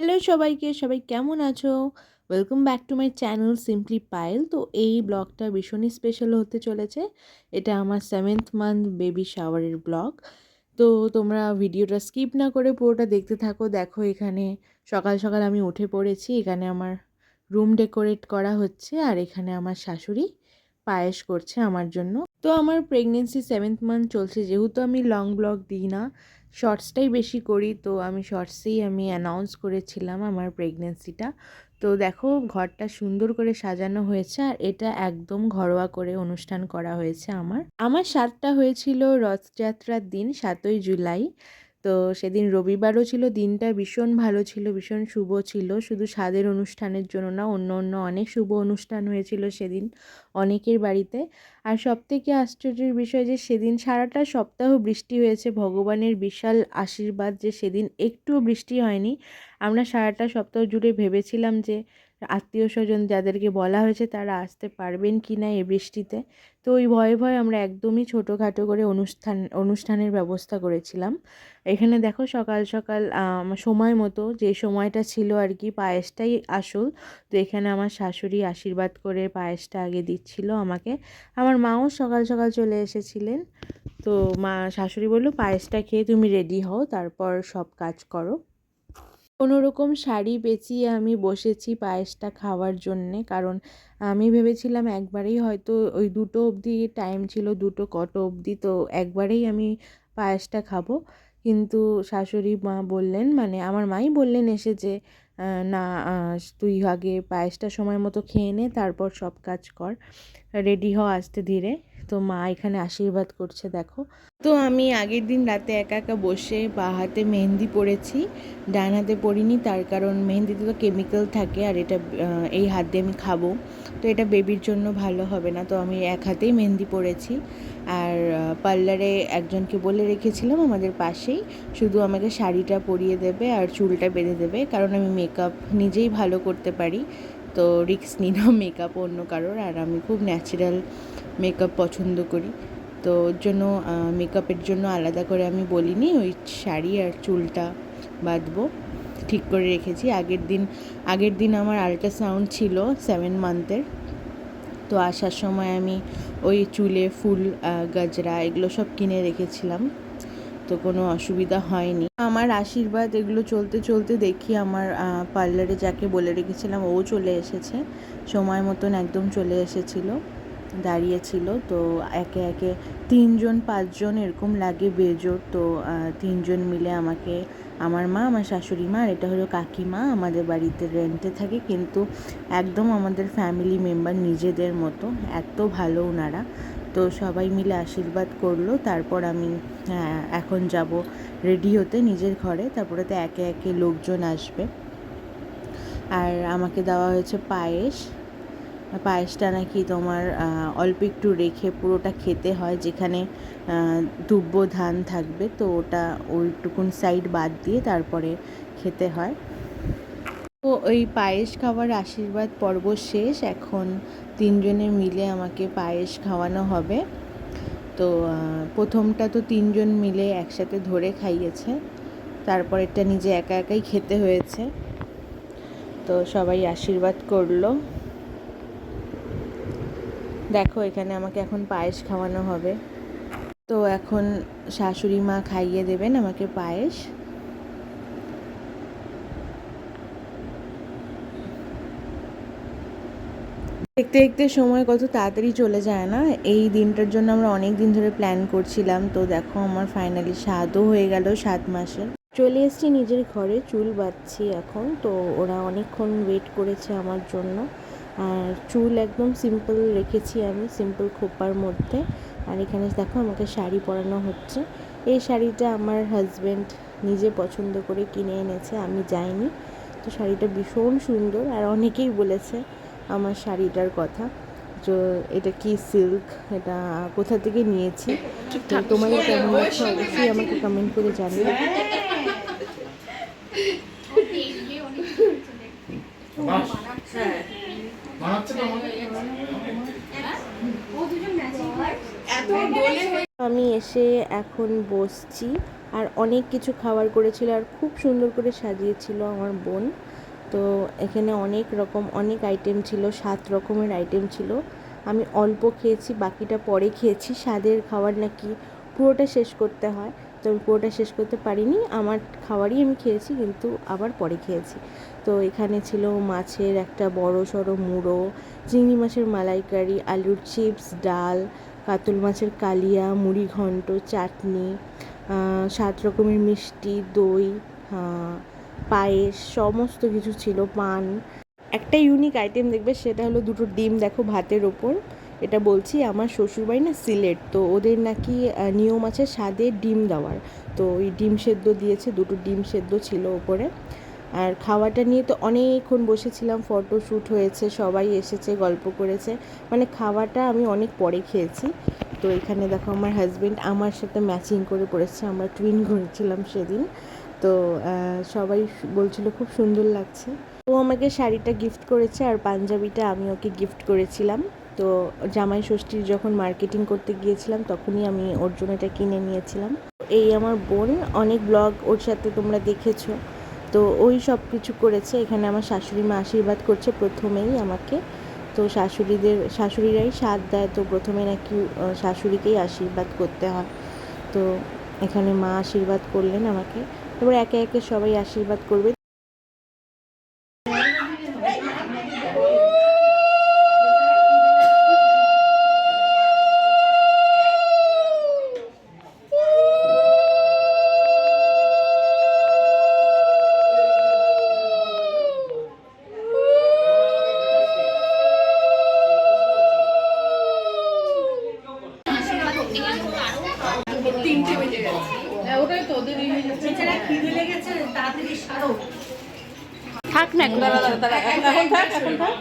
Hello সবাইকে, সবাই কেমন আছো? Welcome back to my channel simply Payel. তো এই ব্লগটা ভীষণই স্পেশাল হতে চলেছে। এটা আমার 7th মান্থ বেবি শাওয়ারের ব্লগ। তো তোমরা ভিডিওটা স্কিপ না করে পুরোটা দেখতে থাকো। দেখো এখানে সকাল সকাল আমি উঠে পড়েছি। এখানে আমার রুম ডেকোরেট করা হচ্ছে আর এখানে আমার শাশুড়ি পায়েস করছে আমার জন্য। তো আমার প্রেগনেন্সি 7th মান্থ চলছে, যেহেতু আমি লং ব্লগ দিই না, শর্টসটাই বেশি করি, তো আমি শর্টসেই অ্যানাউন্স করেছিলাম আমার প্রেগনেন্সিটা। তো দেখো ঘরটা সুন্দর করে সাজানো হয়েছে আর এটা একদম ঘরোয়া করে অনুষ্ঠান করা হয়েছে। আমার সাতটা হয়েছিল রথযাত্রার দিন 7ই জুলাই। তো সেদিন রবিবারও ছিল, দিনটা ভীষণ ভালো ছিল, ভীষণ শুভ ছিল। শুধু স্বাদের অনুষ্ঠানের জন্য না, অন্য অন্য অনেক শুভ অনুষ্ঠান হয়েছিল সেদিন অনেকের বাড়িতে। আর সবথেকে আশ্চর্যের বিষয় যে সেদিন সারাটা সপ্তাহ বৃষ্টি হয়েছে। ভগবানের বিশাল আশীর্বাদ যে সেদিন একটুও বৃষ্টি হয়নি। আমরা সারাটা সপ্তাহ জুড়ে ভেবেছিলাম যে আত্মীয় স্বজন যাদেরকে বলা হয়েছে তারা আসতে পারবেন কি না এই বৃষ্টিতে। তো ওই ভয়ে ভয়ে আমরা একদমই ছোটোখাটো করে অনুষ্ঠানের ব্যবস্থা করেছিলাম। এখানে দেখো সকাল সকাল সময় মতো যে সময়টা ছিল আর কি, পায়েসটাই আসল। তো এখানে আমার শাশুড়ি আশীর্বাদ করে পায়েসটা আগে দিচ্ছিল আমাকে। আমার মাও সকাল সকাল চলে এসেছিলেন। তো শাশুড়ি বলল পায়েসটা খেয়ে তুমি রেডি হও, তারপর সব কাজ করো। কোনো রকম শাড়ি পেঁচিয়ে আমি বসেছি পায়েসটা খাওয়ার জন্যে, কারণ আমি ভেবেছিলাম একবারেই হয়তো ওই 2টো অবধি টাইম ছিল, 2টো কত অবধি, তো একবারেই আমি পায়েসটা খাবো। কিন্তু শাশুড়ি মা বললেন, মানে আমার মাই বললেন এসে যে না, তুই আগে পায়েসটা সময় মতো খেয়ে নে, তারপর সব কাজ কর, রেডি হ আস্তে ধীরে। তো মা এখানে আশীর্বাদ করছে দেখো। তো আমি আগের দিন রাতে একা একা বসে বা হাতে মেহেন্দি পরেছি, ডান হাতে পরিনি, তার কারণ মেহেন্দিতে তো কেমিক্যাল থাকে আর এটা এই হাত দিয়ে আমি খাবো, তো এটা বেবির জন্য ভালো হবে না। তো আমি এক হাতেই মেহেন্দি পরেছি। আর পার্লারে একজনকে বলে রেখেছিলাম আমাদের পাশেই, শুধু আমাকে শাড়িটা পরিয়ে দেবে আর চুলটা বেঁধে দেবে, কারণ আমি মেকআপ নিজেই ভালো করতে পারি। তো রিস্ক নিই না মেকআপ অন্য কারোর, আর আমি খুব ন্যাচারাল মেকআপ পছন্দ করি। তো ওর জন্য মেকআপের জন্য আলাদা করে আমি বলিনি, ওই শাড়ি আর চুলটা বাঁধবো ঠিক করে রেখেছি। আগের দিন আমার আল্ট্রাসাউন্ড ছিল 7 মান্থের। তো আসার সময় আমি ওই চুলে ফুল, গজরা এগুলো সব কিনে রেখেছিলাম, তো কোনো অসুবিধা হয়নি। আমার আশীর্বাদ এগুলো চলতে চলতে দেখি আমার পার্লারে যাকে বলে রেখেছিলাম ও চলে এসেছে, সময় মতন একদম চলে এসেছিলো, দাঁড়িয়েছিল। তো একে একে 3জন 5জন এরকম লাগে বেজোড়। তো 3জন মিলে আমাকে, আমার মা, আমার শাশুড়ি মা আর এটা হলো কাকিমা, আমাদের বাড়িতে রেন্টে থাকে, কিন্তু একদম আমাদের ফ্যামিলি মেম্বার, নিজেদের মতো, এত ভালো ওনারা। তো সবাই মিলে আশীর্বাদ করলো। তারপর আমি এখন যাব রেডি হতে নিজের ঘরে, তারপরে তো একে একে লোকজন আসবে। আর আমাকে দেওয়া হয়েছে পায়েস। পায়েসটা নাকি তোমার অল্প একটু রেখে পুরোটা খেতে হয়, যেখানে দুব্য ধান থাকবে, তো ওটা ওইটুকুন সাইড বাদ দিয়ে তারপরে খেতে হয়। তো ওই পায়েস খাওয়ার আশীর্বাদ পর্ব শেষ, এখন 3জনে মিলে আমাকে পায়েস খাওয়ানো হবে। তো প্রথমটা তো 3জন মিলে একসাথে ধরে খাইয়েছে, তারপরেরটা নিজে একা একাই খেতে হয়েছে। তো সবাই আশীর্বাদ করলো। দেখো এখানে আমাকে এখন পায়েস খাওয়ানো হবে। তো এখন শাশুড়ি মা খাইয়ে দেবেন আমাকে পায়েস। দেখতে দেখতে সময় কত তাড়াতাড়ি চলে যায় না। এই দিনটার জন্য আমরা অনেক দিন ধরে প্ল্যান করছিলাম। তো দেখো আমার ফাইনালি স্বাদও হয়ে গেল 7 মাসের। চলে এসেছি নিজের ঘরে, চুল বাঁধছি এখন। তো ওরা অনেকক্ষণ ওয়েট করেছে আমার জন্য। আর চুল একদম সিম্পল রেখেছি আমি, সিম্পল খোপার মধ্যে। আর এখানে দেখো আমাকে শাড়ি পরানো হচ্ছে। এই শাড়িটা আমার হাজব্যান্ড নিজে পছন্দ করে কিনে এনেছে, আমি যাইনি। তো শাড়িটা ভীষণ সুন্দর, আর অনেকেই বলেছে আমার শাড়িটার কথা, তো এটা কি সিল্ক, এটা কোথা থেকে নিয়েছি। তো তোমাদের কেমন লাগছে অবশ্যই আমাকে কমেন্ট করে জানিও। আমি এসে এখন বসছি, আর অনেক কিছু খাবার করেছিল আর খুব সুন্দর করে সাজিয়েছিল আমার বোন। তো এখানে অনেক রকম অনেক আইটেম ছিল, 7 রকমের আইটেম ছিল। আমি অল্প খেয়েছি, বাকিটা পরে খেয়েছি। স্বাদের খাবার নাকি পুরোটা শেষ করতে হয়, তো আমি পুরোটা শেষ করতে পারিনি। আমার খাবারই আমি খেয়েছি, কিন্তু আবার পরে খেয়েছি। তো এখানে ছিল মাছের একটা বড় সড়ো মুড়ো, চিংড়ি মাছের মালাইকারি, আলুর চিপস, ডাল, কাতল মাছের কালিয়া, মুড়ি ঘন্ট, চাটনি, 7 রকমের মিষ্টি, দই, পায়েস, সমস্ত কিছু ছিল, পান। একটা ইউনিক আইটেম দেখবে, সেটা হলো দুটো ডিম দেখো ভাতের ওপর। এটা বলছি, আমার শ্বশুরবাড়ি না সিলেট, তো ওদের নাকি নিয়ম আছে স্বাদে ডিম দেওয়ার। তো ওই ডিম সেদ্ধ দিয়েছে, দুটো ডিম সেদ্ধ ছিল ওপরে। আর খাওয়াটা নিয়ে তো অনেকক্ষণ বসেছিলাম, ফটো শ্যুট হয়েছে, সবাই এসেছে, গল্প করেছে। মানে খাওয়াটা আমি অনেক পরে খেয়েছি। তো এখানে দেখো আমার হাজব্যান্ড আমার সাথে ম্যাচিং করে পড়েছে, আমরা টুইন করেছিলাম সেদিন। তো সবাই বলছিল খুব সুন্দর লাগছে। ও আমাকে শাড়িটা গিফট করেছে আর পাঞ্জাবিটা আমি ওকে গিফট করেছিলাম। তো জামাই ষষ্ঠীর যখন মার্কেটিং করতে গিয়েছিলাম তখনই আমি ওর জন্য এটা কিনে নিয়েছিলাম। এই আমার বোন, অনেক ব্লগ ওর সাথে তোমরা দেখেছো। তো ওই সব কিছু করেছে। এখানে আমার শাশুড়ি মা আশীর্বাদ করছে প্রথমেই আমাকে। তো শাশুড়িরাই স্বাদ দেয়, তো প্রথমে নাকি শাশুড়িকেই আশীর্বাদ করতে হয়। তো এখানে মা আশীর্বাদ করলেন আমাকে, এবার একে একে সবাই আশীর্বাদ করবে। থাক না, এখন থাক, এখন থাক।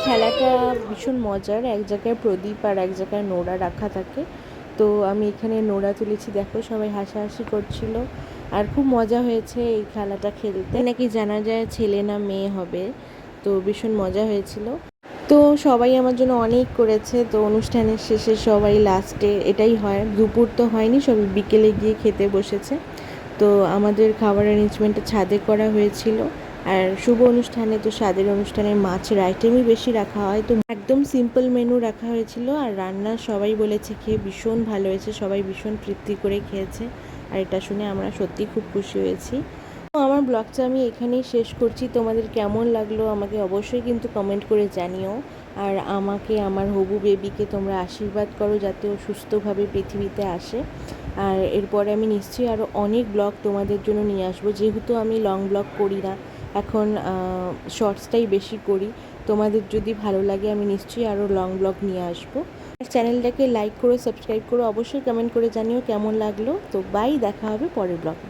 খেলাটা ভীষণ মজার, এক জায়গায় প্রদীপ আর এক জায়গায় নোড়া রাখা থাকে। তো আমি এখানে নোড়া তুলেছি, দেখো সবাই হাসাহাসি করছিল। আর খুব মজা হয়েছে এই খেলাটা খেলতে, নাকি জানা যায় ছেলে না মেয়ে হবে। তো ভীষণ মজা হয়েছিল। তো সবাই আমার জন্য অনেক করেছে। তো অনুষ্ঠানের শেষে সবাই লাস্টে এটাই হয়, দুপুর তো হয়নি, সবাই বিকেলে গিয়ে খেতে বসেছে। তো আমাদের খাবার অ্যারেঞ্জমেন্টটা ছাদে করা হয়েছিল। আর শুভ অনুষ্ঠানে তো স্বাদের অনুষ্ঠানে মাছের আইটেমই বেশি রাখা হয়, তো একদম সিম্পল মেনু রাখা হয়েছিল। আর রান্না সবাই বলেছে খেয়ে ভীষণ ভালো হয়েছে, সবাই ভীষণ তৃপ্তি করে খেয়েছে। আর এটা শুনে আমরা সত্যিই খুব খুশি হয়েছি। তো আমার ব্লগটা আমি এখানেই শেষ করছি। তোমাদের কেমন লাগলো আমাকে অবশ্যই কিন্তু কমেন্ট করে জানিও। আর আমাকে, আমার হবু বেবিকে তোমরা আশীর্বাদ করো যাতে ও সুস্থভাবে পৃথিবীতে আসে। আর এরপরে আমি নিশ্চয়ই আরও অনেক ব্লগ তোমাদের জন্য নিয়ে আসবো, যেহেতু আমি লং ব্লগ করি না এখন, শর্টসটাই বেশি করি। তোমাদের যদি ভালো লাগে আমি নিশ্চয়ই আরও লং ব্লগ নিয়ে আসবো। আর চ্যানেলটাকে লাইক করো, সাবস্ক্রাইব করো, অবশ্যই কমেন্ট করে জানিও কেমন লাগলো। তো বাই, দেখা হবে পরের ব্লগে।